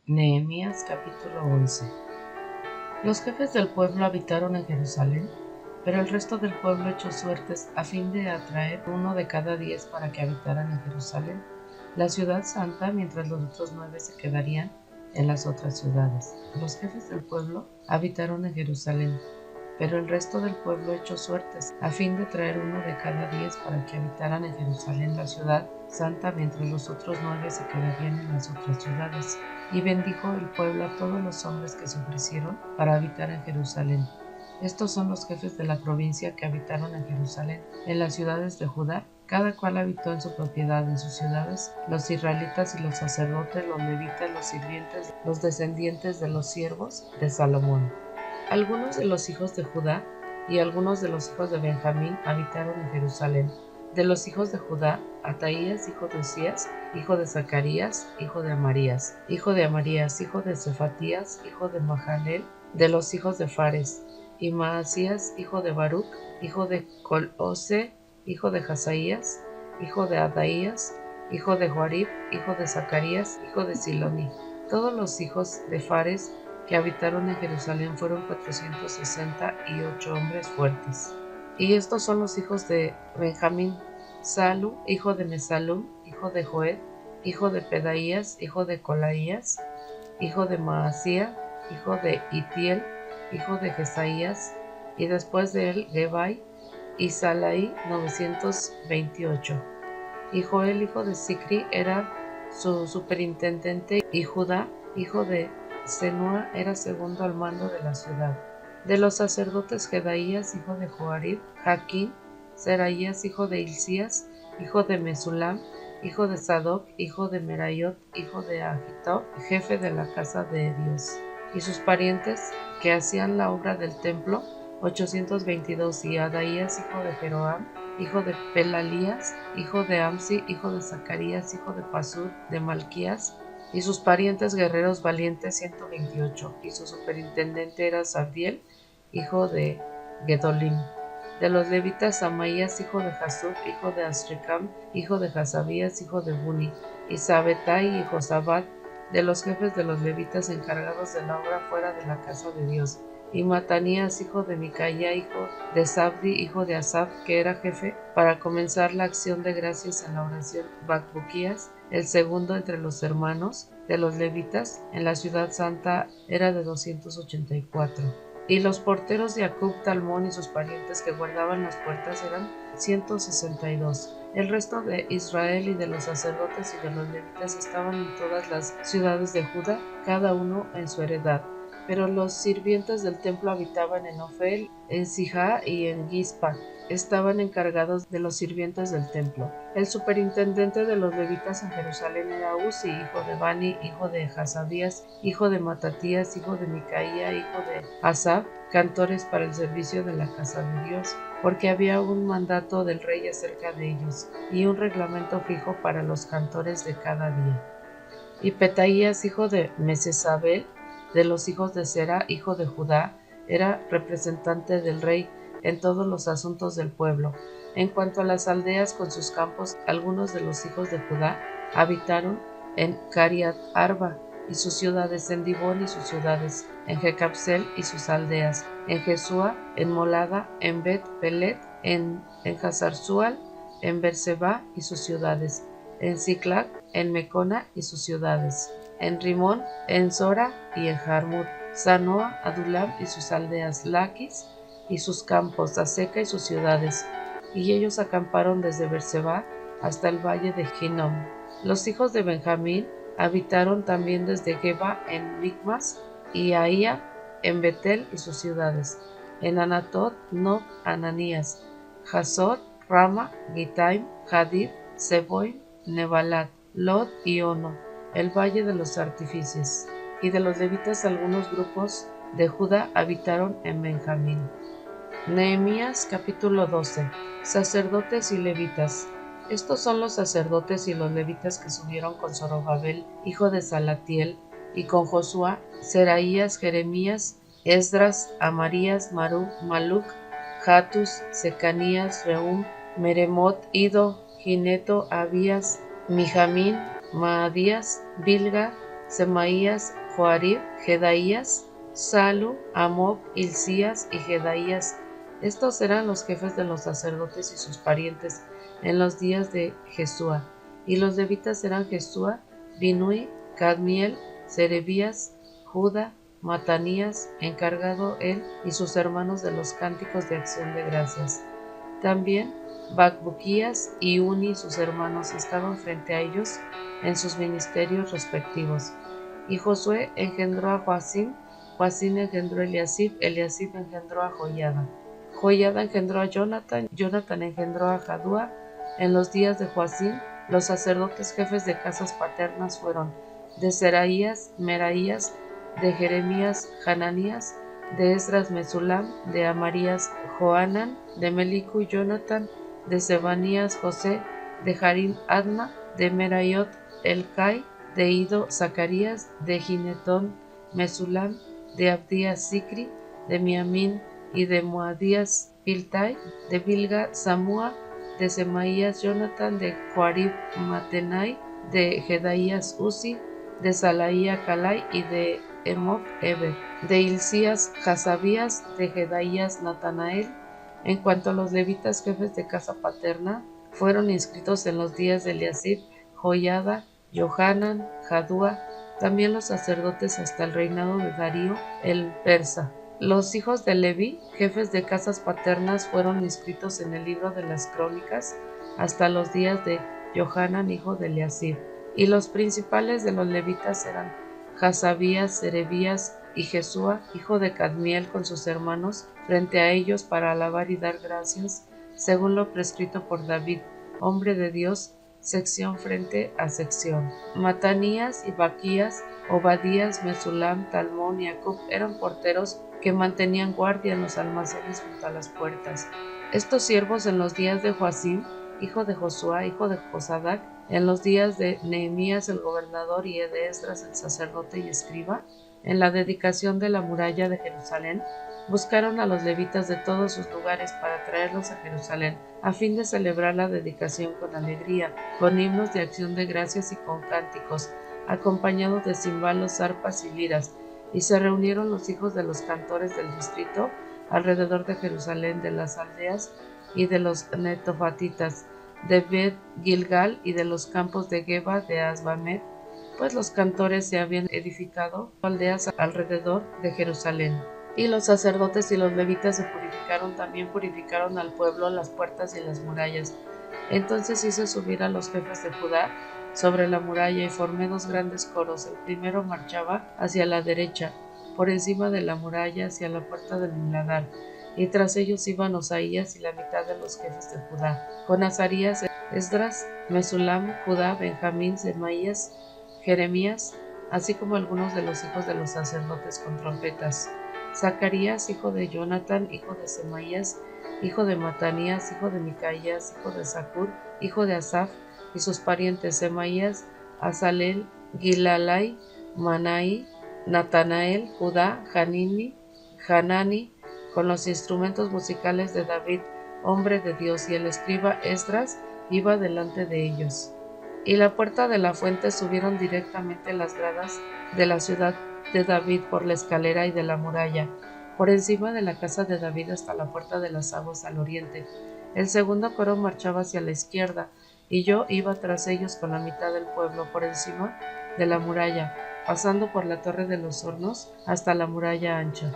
Nehemías capítulo 11. Los jefes del pueblo habitaron en Jerusalén, pero el resto del pueblo echó suertes a fin de atraer uno de cada 10 para que habitaran en Jerusalén, la ciudad santa, mientras los otros 9 se quedarían en las otras ciudades. Los jefes del pueblo habitaron en Jerusalén, pero el resto del pueblo echó suertes a fin de traer uno de cada 10 para que habitaran en Jerusalén, la ciudad santa, mientras los otros 9 se quedarían en las otras ciudades. Y bendijo el pueblo a todos los hombres que se ofrecieron para habitar en Jerusalén. Estos son los jefes de la provincia que habitaron en Jerusalén, en las ciudades de Judá. Cada cual habitó en su propiedad, en sus ciudades, los israelitas y los sacerdotes, los levitas, los sirvientes, los descendientes de los siervos de Salomón. Algunos de los hijos de Judá y algunos de los hijos de Benjamín habitaron en Jerusalén. De los hijos de Judá, Ataías, hijo de Usías, hijo de Zacarías, hijo de Amarías, hijo de Cefatías, hijo de Mahalaleel. De los hijos de Fares, y Maasías, hijo de Baruc, hijo de Col-Hose, hijo de Hazaías, hijo de Adaías, hijo de Joarib, hijo de Zacarías, hijo de Siloni. Todos los hijos de Fares que habitaron en Jerusalén fueron 468 hombres fuertes. Y estos son los hijos de Benjamín: Salu, hijo de Mesalum, hijo de Joed, hijo de Pedaías, hijo de Colaías, hijo de Maasía, hijo de Itiel, hijo de Jesaías, y después de él Gebai y Salaí, 928. Y Joel, hijo de Sicri, era su superintendente, y Judá, hijo de Senúa, era segundo al mando de la ciudad. De los sacerdotes, Jedaías, hijo de Joarib, Jaquín, Seraías, hijo de Hilcías, hijo de Mesulam, hijo de Sadoc, hijo de Merayot, hijo de Ahitob, jefe de la casa de Dios. Y sus parientes, que hacían la obra del templo, 822. Y Adaías, hijo de Jeroam, hijo de Pelalías, hijo de Amsi, hijo de Zacarías, hijo de Pasur, de Malquías, y sus parientes guerreros valientes, 128. Y su superintendente era Sabdiel, hijo de Gedolim. De los levitas, Samaías, hijo de Jasub, hijo de Asricam, hijo de Hasabías, hijo de Buni, y Sabetai y Josabad. De los jefes de los levitas encargados de la obra fuera de la casa de Dios, y Matanías, hijo de Micaía, hijo de Zabdi, hijo de Asaf, que era jefe para comenzar la acción de gracias en la oración, Bacbuquías, el segundo entre los hermanos de los levitas, en la ciudad santa, era de 284. Y los porteros de Acub, Talmón y sus parientes que guardaban las puertas eran 162. El resto de Israel y de los sacerdotes y de los levitas estaban en todas las ciudades de Judá, cada uno en su heredad. Pero los sirvientes del templo habitaban en Ofel, en Sijá y en Gizpa. Estaban encargados de los sirvientes del templo. El superintendente de los levitas en Jerusalén era Uzi, hijo de Bani, hijo de Hasabías, hijo de Matatías, hijo de Micaía, hijo de Asaf, cantores para el servicio de la casa de Dios, porque había un mandato del rey acerca de ellos, y un reglamento fijo para los cantores de cada día. Y Petaías, hijo de Mesesabel, de los hijos de Sera, hijo de Judá, era representante del rey en todos los asuntos del pueblo. En cuanto a las aldeas con sus campos, algunos de los hijos de Judá habitaron en Cariat Arba y sus ciudades, en Dibón y sus ciudades, en Jecabsel y sus aldeas, en Jesúa, en Molada, en Bet Pelet, en Hazarzual, en Berseba y sus ciudades, en Siclag, en Mecona y sus ciudades, en Rimón, en Zora y en Jarmut, Sanoa, Adulam y sus aldeas, Laquis y sus campos, Aseca y sus ciudades. Y ellos acamparon desde Berseba hasta el valle de Hinnom. Los hijos de Benjamín habitaron también desde Geba en Micmas y Ahía en Betel y sus ciudades, en Anatot, Nob, Ananías, Hazor, Rama, Gitaim, Hadid, Seboim, Nebalat, Lod y Ono, el valle de los artífices. Y de los levitas algunos grupos de Judá habitaron en Benjamín. Nehemías capítulo 12. Sacerdotes y levitas. Estos son los sacerdotes y los levitas que subieron con Zorobabel, hijo de Salatiel, y con Josuá, Seraías, Jeremías, Esdras, Amarías, Maluc, Jatus, Secanías, Reum, Meremot, Ido, Gineto, Abías, Mijamín, Maadías, Bilga, Semaías, Joarib, Jedaías, Salu, Amob, Hilcías y Jedaías. Estos eran los jefes de los sacerdotes y sus parientes en los días de Jesúa. Y los levitas eran Jesúa, Binui, Cadmiel, Serebías, Judá, Matanías, encargado él y sus hermanos de los cánticos de acción de gracias. También Bacbuquías y Uni y sus hermanos estaban frente a ellos en sus ministerios respectivos. Y Josué engendró a Joacim, Joacim engendró a Eliasib, Eliasib engendró a Joiada. Joiada engendró a Jonathan, Jonathan engendró a Jadúa. En los días de Joacim, los sacerdotes jefes de casas paternas fueron de Seraías, Meraías, de Jeremías, Hananías, de Esdras, Mesulam, de Amarías, Johanan, de Melicu, Jonathan, de Sebanías, José, de Harim, Adma, de Meraiot, Elcai, de Ido, Zacarías, de Ginetón, Mesulam, de Abdías, Sicri, de Miamín y de Moadías, Piltai, de Bilga, Samúa, de Semaías, Jonathan, de Joarib, Matenai, de Jedaías, Uzi, de Salaía, Calai y de Emob, Eber, de Hilcías, Jasabías, de Jedaías, Natanael. En cuanto a los levitas jefes de casa paterna, fueron inscritos en los días de Eliasib, Joiada, Johanan, Jadúa, también los sacerdotes hasta el reinado de Darío el persa. Los hijos de Leví, jefes de casas paternas, fueron inscritos en el libro de las crónicas hasta los días de Johanan, hijo de Eliasib. Y los principales de los levitas eran Jasabías, Serebías y Jesúa, hijo de Cadmiel, con sus hermanos, frente a ellos para alabar y dar gracias, según lo prescrito por David, hombre de Dios, sección frente a sección. Matanías y Baquías, Obadías, Mesulam, Talmón y Acub eran porteros que mantenían guardia en los almacenes junto a las puertas. Estos siervos en los días de Joacim, hijo de Josuá, hijo de Josadac, en los días de Nehemías el gobernador y de Esdras el sacerdote y escriba, en la dedicación de la muralla de Jerusalén, buscaron a los levitas de todos sus lugares para traerlos a Jerusalén, a fin de celebrar la dedicación con alegría, con himnos de acción de gracias y con cánticos, acompañados de cimbalos, arpas y liras. Y se reunieron los hijos de los cantores del distrito alrededor de Jerusalén, de las aldeas y de los netofatitas, de Bet Gilgal y de los campos de Geba de Asbamet, pues los cantores se habían edificado aldeas alrededor de Jerusalén. Y los sacerdotes y los levitas se purificaron, también purificaron al pueblo, las puertas y las murallas. Entonces hice subir a los jefes de Judá sobre la muralla y formé dos grandes coros. El primero marchaba hacia la derecha, por encima de la muralla, hacia la puerta del muladar, y tras ellos iban Osaías y la mitad de los jefes de Judá, con Azarías, Esdras, Mesulam, Judá, Benjamín, Semaías, Jeremías, así como algunos de los hijos de los sacerdotes con trompetas. Zacarías, hijo de Jonathan, hijo de Semaías, hijo de Matanías, hijo de Micaías, hijo de Zacur, hijo de Asaf, y sus parientes Semaías, Asalel, Gilalai, Manai, Natanael, Judá, Hanani, con los instrumentos musicales de David, hombre de Dios, y el escriba Esdras iba delante de ellos. Y la puerta de la fuente subieron directamente las gradas de la ciudad de David por la escalera y de la muralla, por encima de la casa de David hasta la puerta de las aguas al oriente. El segundo coro marchaba hacia la izquierda, y yo iba tras ellos con la mitad del pueblo por encima de la muralla, pasando por la torre de los hornos hasta la muralla ancha,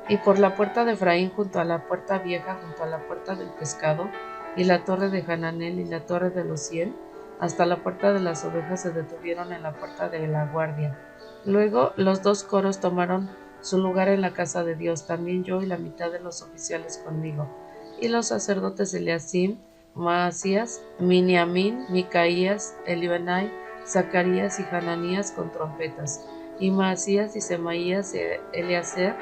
y por la puerta de Efraín junto a la puerta vieja, junto a la puerta del pescado, y la torre de Hananel y la torre de los 100, hasta la puerta de las ovejas se detuvieron en la puerta de la guardia. Luego los dos coros tomaron su lugar en la casa de Dios, también yo y la mitad de los oficiales conmigo, y los sacerdotes Eliasim, Maasías, Miniamín, Micaías, Elioenai, Zacarías y Hananías con trompetas, y Maasías y Semaías, Eliezer,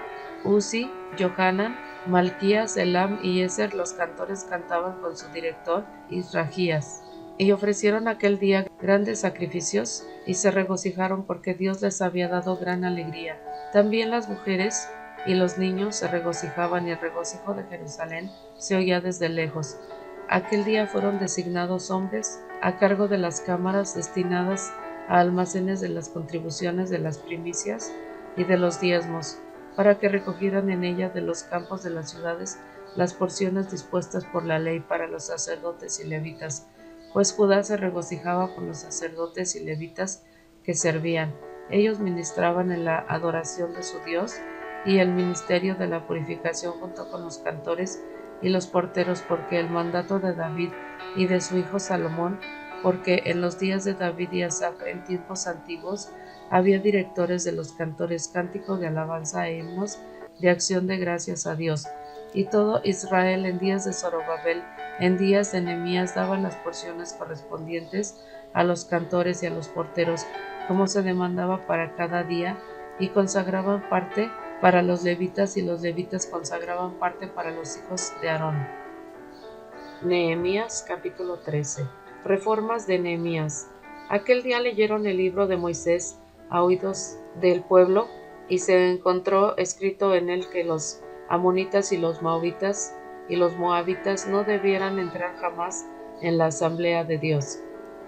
Uzi, Johanan, Malquías, Elam y Ezer, los cantores cantaban con su director Isragías. Y ofrecieron aquel día grandes sacrificios y se regocijaron porque Dios les había dado gran alegría. También las mujeres y los niños se regocijaban y el regocijo de Jerusalén se oía desde lejos. Aquel día fueron designados hombres a cargo de las cámaras destinadas a almacenes de las contribuciones de las primicias y de los diezmos, para que recogieran en ella de los campos de las ciudades las porciones dispuestas por la ley para los sacerdotes y levitas, pues Judá se regocijaba por los sacerdotes y levitas que servían. Ellos ministraban en la adoración de su Dios y el ministerio de la purificación junto con los cantores y los porteros, porque el mandato de David y de su hijo Salomón, porque en los días de David y Asaf en tiempos antiguos había directores de los cantores, cánticos de alabanza e himnos de acción de gracias a Dios. Y todo Israel en días de Zorobabel, en días de Nehemías, daban las porciones correspondientes a los cantores y a los porteros, como se demandaba para cada día, y consagraban parte para los levitas, y los levitas consagraban parte para los hijos de Aarón. Nehemías capítulo 13. Reformas de Nehemías. Aquel día leyeron el libro de Moisés a oídos del pueblo, y se encontró escrito en él que los amonitas y los moabitas no debieran entrar jamás en la asamblea de Dios,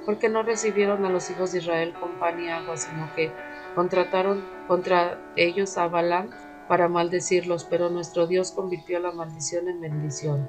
porque no recibieron a los hijos de Israel con pan y agua, sino que contrataron contra ellos a Balaam para maldecirlos, pero nuestro Dios convirtió la maldición en bendición.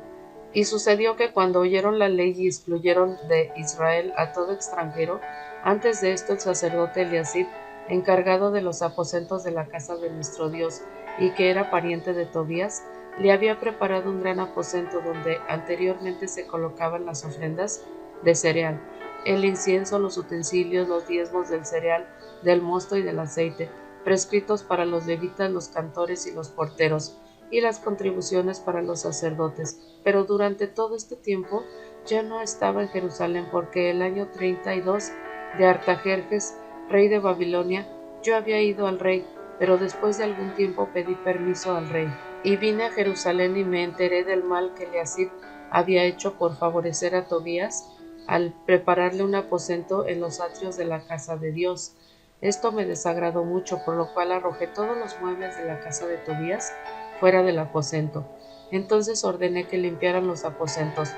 Y sucedió que cuando oyeron la ley y excluyeron de Israel a todo extranjero, antes de esto el sacerdote Eliasib, encargado de los aposentos de la casa de nuestro Dios, y que era pariente de Tobías, le había preparado un gran aposento donde anteriormente se colocaban las ofrendas de cereal, el incienso, los utensilios, los diezmos del cereal, del mosto y del aceite, prescritos para los levitas, los cantores y los porteros, y las contribuciones para los sacerdotes. Pero durante todo este tiempo ya no estaba en Jerusalén, porque el año 32 de Artajerjes, rey de Babilonia, yo había ido al rey, pero después de algún tiempo pedí permiso al rey. Y vine a Jerusalén y me enteré del mal que Eliasib había hecho por favorecer a Tobías al prepararle un aposento en los atrios de la casa de Dios. Esto me desagradó mucho, por lo cual arrojé todos los muebles de la casa de Tobías fuera del aposento. Entonces ordené que limpiaran los aposentos,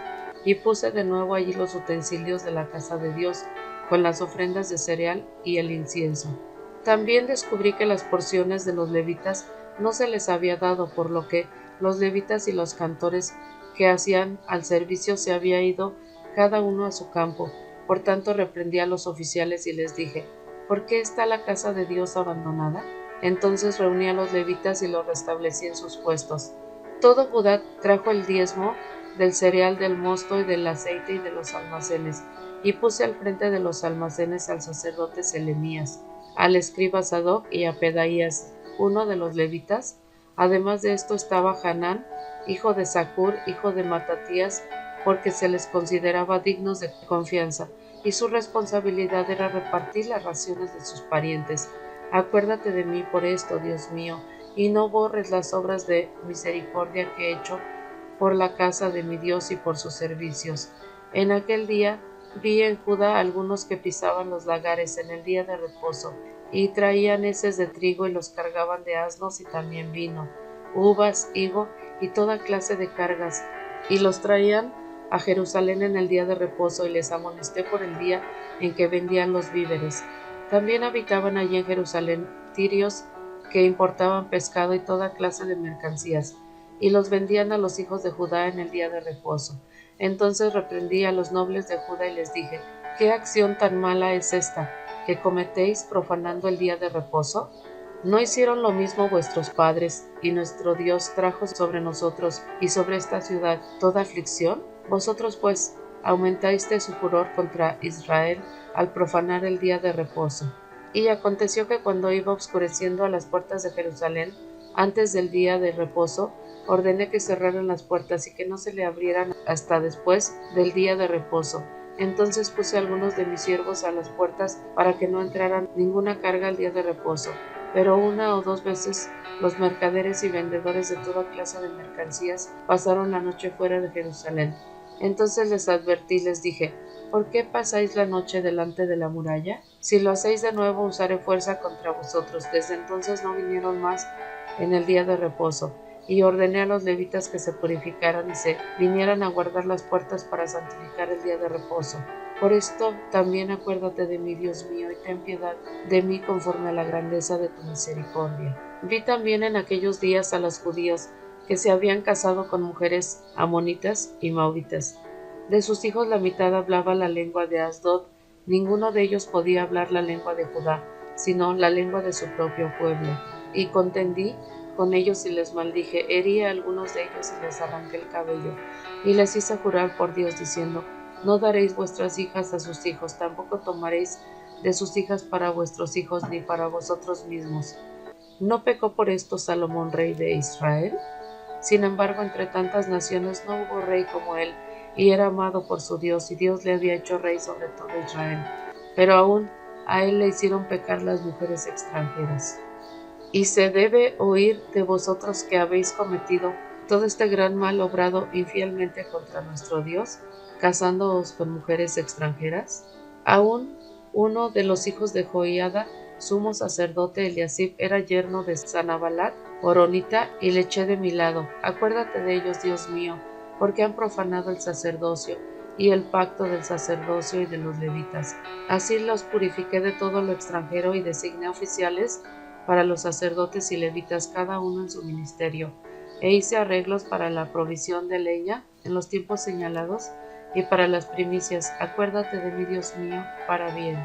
y puse de nuevo allí los utensilios de la casa de Dios, con las ofrendas de cereal y el incienso. También descubrí que las porciones de los levitas no se les había dado, por lo que los levitas y los cantores que hacían al servicio se había ido cada uno a su campo. Por tanto reprendí a los oficiales y les dije: ¿por qué está la casa de Dios abandonada? Entonces reuní a los levitas y los restablecí en sus puestos. Todo Judá trajo el diezmo del cereal, del mosto y del aceite y de los almacenes, y puse al frente de los almacenes al sacerdote Selemías, al escriba Sadoc y a Pedaías, uno de los levitas. Además de esto estaba Hanán, hijo de Zacur, hijo de Matatías, porque se les consideraba dignos de confianza, y su responsabilidad era repartir las raciones de sus parientes. Acuérdate de mí por esto, Dios mío, y no borres las obras de misericordia que he hecho por la casa de mi Dios y por sus servicios. En aquel día vi en Judá algunos que pisaban los lagares en el día de reposo, y traían heces de trigo y los cargaban de asnos, y también vino, uvas, higo y toda clase de cargas, y los traían a Jerusalén en el día de reposo, y les amonesté por el día en que vendían los víveres. También habitaban allí en Jerusalén tirios que importaban pescado y toda clase de mercancías, y los vendían a los hijos de Judá en el día de reposo. Entonces reprendí a los nobles de Judá y les dije: ¿qué acción tan mala es esta, que cometéis profanando el día de reposo? ¿No hicieron lo mismo vuestros padres, y nuestro Dios trajo sobre nosotros y sobre esta ciudad toda aflicción? Vosotros pues aumentáis su furor contra Israel al profanar el día de reposo. Y aconteció que cuando iba oscureciendo a las puertas de Jerusalén, antes del día de reposo, ordené que cerraran las puertas y que no se le abrieran hasta después del día de reposo. Entonces puse a algunos de mis siervos a las puertas para que no entraran ninguna carga al día de reposo. Pero una o dos veces los mercaderes y vendedores de toda clase de mercancías pasaron la noche fuera de Jerusalén. Entonces les advertí y les dije: ¿por qué pasáis la noche delante de la muralla? Si lo hacéis de nuevo, usaré fuerza contra vosotros. Desde entonces no vinieron más en el día de reposo. Y ordené a los levitas que se purificaran y se vinieran a guardar las puertas para santificar el día de reposo. Por esto también acuérdate de mí, Dios mío, y ten piedad de mí conforme a la grandeza de tu misericordia. Vi también en aquellos días a los judíos que se habían casado con mujeres amonitas y mauritas. De sus hijos la mitad hablaba la lengua de Asdod, ninguno de ellos podía hablar la lengua de Judá, sino la lengua de su propio pueblo. Y contendí con ellos y les maldije, herí a algunos de ellos y les arranqué el cabello, y les hice jurar por Dios, diciendo: no daréis vuestras hijas a sus hijos, tampoco tomaréis de sus hijas para vuestros hijos, ni para vosotros mismos. ¿No pecó por esto Salomón, rey de Israel? Sin embargo, entre tantas naciones no hubo rey como él, y era amado por su Dios, y Dios le había hecho rey sobre todo Israel. Pero aún a él le hicieron pecar las mujeres extranjeras. Y se debe oír de vosotros que habéis cometido todo este gran mal obrado infielmente contra nuestro Dios, casándoos con mujeres extranjeras. Aún uno de los hijos de Joiada, sumo sacerdote Eliasib, era yerno de Sanabalat, horonita, y le eché de mi lado. Acuérdate de ellos, Dios mío, porque han profanado el sacerdocio y el pacto del sacerdocio y de los levitas. Así los purifiqué de todo lo extranjero y designé oficiales para los sacerdotes y levitas, cada uno en su ministerio, e hice arreglos para la provisión de leña en los tiempos señalados y para las primicias. Acuérdate de mí, Dios mío, para bien.